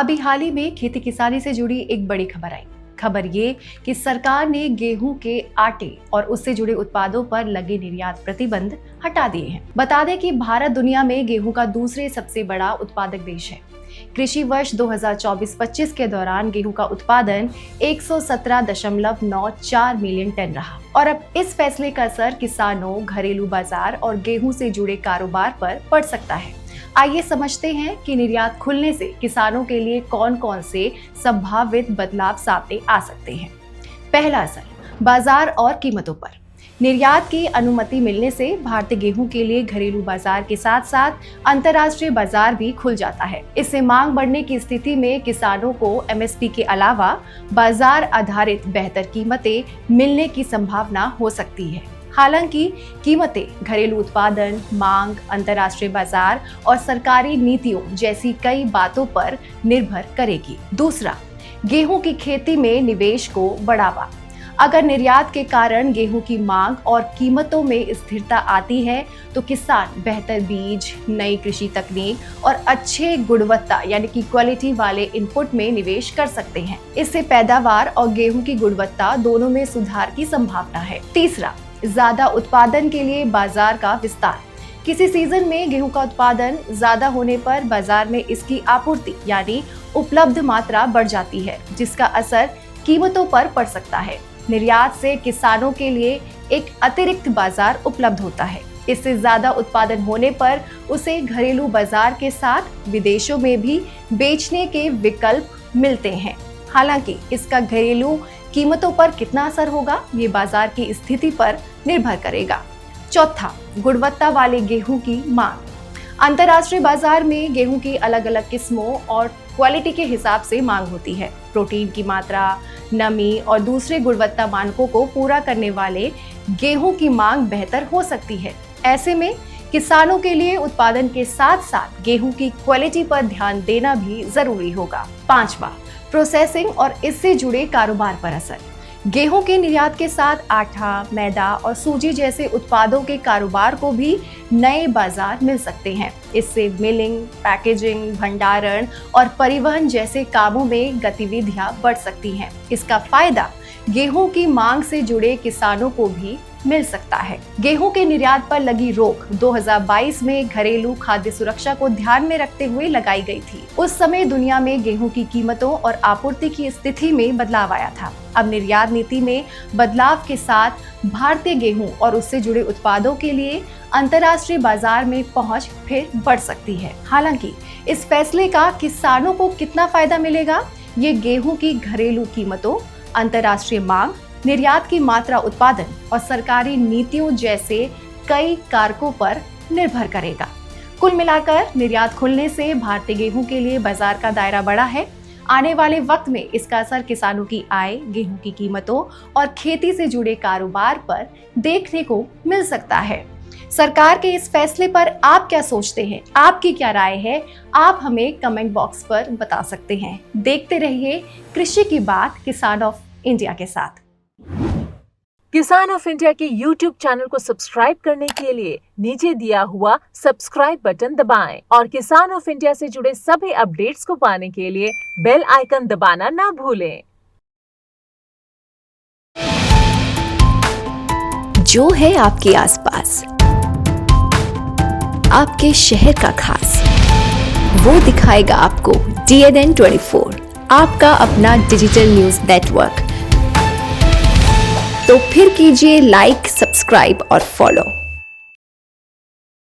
अभी हाल ही में खेती किसानी से जुड़ी एक बड़ी खबर आई। खबर ये कि सरकार ने गेहूं के आटे और उससे जुड़े उत्पादों पर लगे निर्यात प्रतिबंध हटा दिए हैं। बता दें कि भारत दुनिया में गेहूं का दूसरे सबसे बड़ा उत्पादक देश है। कृषि वर्ष 2024-25 के दौरान गेहूं का उत्पादन 117.94 मिलियन टन रहा और अब इस फैसले का असर किसानों, घरेलू बाजार और गेहूं से जुड़े कारोबार पर पड़ सकता है। आइए समझते हैं कि निर्यात खुलने से किसानों के लिए कौन कौन से संभावित बदलाव सामने आ सकते हैं। पहला असर, बाजार और कीमतों पर। निर्यात की अनुमति मिलने से भारतीय गेहूं के लिए घरेलू बाजार के साथ साथ अंतर्राष्ट्रीय बाजार भी खुल जाता है। इससे मांग बढ़ने की स्थिति में किसानों को एमएसपी के अलावा बाजार आधारित बेहतर कीमतें मिलने की संभावना हो सकती है। हालांकि कीमतें घरेलू उत्पादन, मांग, अंतर्राष्ट्रीय बाजार और सरकारी नीतियों जैसी कई बातों पर निर्भर करेगी। दूसरा, गेहूं की खेती में निवेश को बढ़ावा। अगर निर्यात के कारण गेहूं की मांग और कीमतों में स्थिरता आती है तो किसान बेहतर बीज, नई कृषि तकनीक और अच्छे गुणवत्ता यानी कि क्वालिटी वाले इनपुट में निवेश कर सकते हैं। इससे पैदावार और गेहूं की गुणवत्ता दोनों में सुधार की संभावना है। तीसरा, ज्यादा उत्पादन के लिए बाजार का विस्तार। किसी सीजन में गेहूं का उत्पादन ज्यादा होने पर बाजार में इसकी आपूर्ति यानी उपलब्ध मात्रा बढ़ जाती है, जिसका असर कीमतों पर पड़ सकता है। निर्यात से किसानों के लिए एक अतिरिक्त बाजार उपलब्ध होता है। इससे ज्यादा उत्पादन होने पर उसे घरेलू बाजार के साथ विदेशों में भी बेचने के विकल्प मिलते हैं। हालांकि इसका घरेलू कीमतों पर कितना असर होगा, ये बाजार की स्थिति पर निर्भर करेगा। चौथा, गुणवत्ता वाले गेहूं की मांग। अंतर्राष्ट्रीय बाजार में गेहूं की अलग अलग किस्मों और क्वालिटी के हिसाब से मांग होती है। प्रोटीन की मात्रा, नमी और दूसरे गुणवत्ता मानकों को पूरा करने वाले गेहूं की मांग बेहतर हो सकती है। ऐसे में किसानों के लिए उत्पादन के साथ साथ गेहूं की क्वालिटी पर ध्यान देना भी जरूरी होगा। पांचवा, प्रोसेसिंग और इससे जुड़े कारोबार पर असर। गेहूं के निर्यात के साथ आटा, मैदा और सूजी जैसे उत्पादों के कारोबार को भी नए बाजार मिल सकते हैं। इससे मिलिंग, पैकेजिंग, भंडारण और परिवहन जैसे कामों में गतिविधियां बढ़ सकती हैं। इसका फायदा गेहूं की मांग से जुड़े किसानों को भी मिल सकता है। गेहूं के निर्यात पर लगी रोक 2022 में घरेलू खाद्य सुरक्षा को ध्यान में रखते हुए लगाई गई थी। उस समय दुनिया में गेहूं की कीमतों और आपूर्ति की स्थिति में बदलाव आया था। अब निर्यात नीति में बदलाव के साथ भारतीय गेहूं और उससे जुड़े उत्पादों के लिए अंतर्राष्ट्रीय बाजार में पहुंच फिर बढ़ सकती है। हालांकि इस फैसले का किसानों को कितना फायदा मिलेगा, ये गेहूं की घरेलू कीमतों, अंतर्राष्ट्रीय मांग, निर्यात की मात्रा, उत्पादन और सरकारी नीतियों जैसे कई कारकों पर निर्भर करेगा। कुल मिलाकर निर्यात खुलने से भारतीय गेहूं के लिए बाजार का दायरा बढ़ा है। आने वाले वक्त में इसका असर किसानों की आय, गेहूं की कीमतों और खेती से जुड़े कारोबार पर देखने को मिल सकता है। सरकार के इस फैसले पर आप क्या सोचते हैं? आपकी क्या राय है? आप हमें कमेंट बॉक्स पर बता सकते हैं। देखते रहिए कृषि की बात किसान ऑफ इंडिया के साथ। किसान ऑफ इंडिया के YouTube चैनल को सब्सक्राइब करने के लिए नीचे दिया हुआ सब्सक्राइब बटन दबाएं और किसान ऑफ इंडिया से जुड़े सभी अपडेट्स को पाने के लिए बेल आइकन दबाना ना भूलें। जो है आपके आसपास, आपके शहर का खास, वो दिखाएगा आपको DNN 24, आपका अपना डिजिटल न्यूज नेटवर्क। तो फिर कीजिए लाइक, सब्सक्राइब और फॉलो।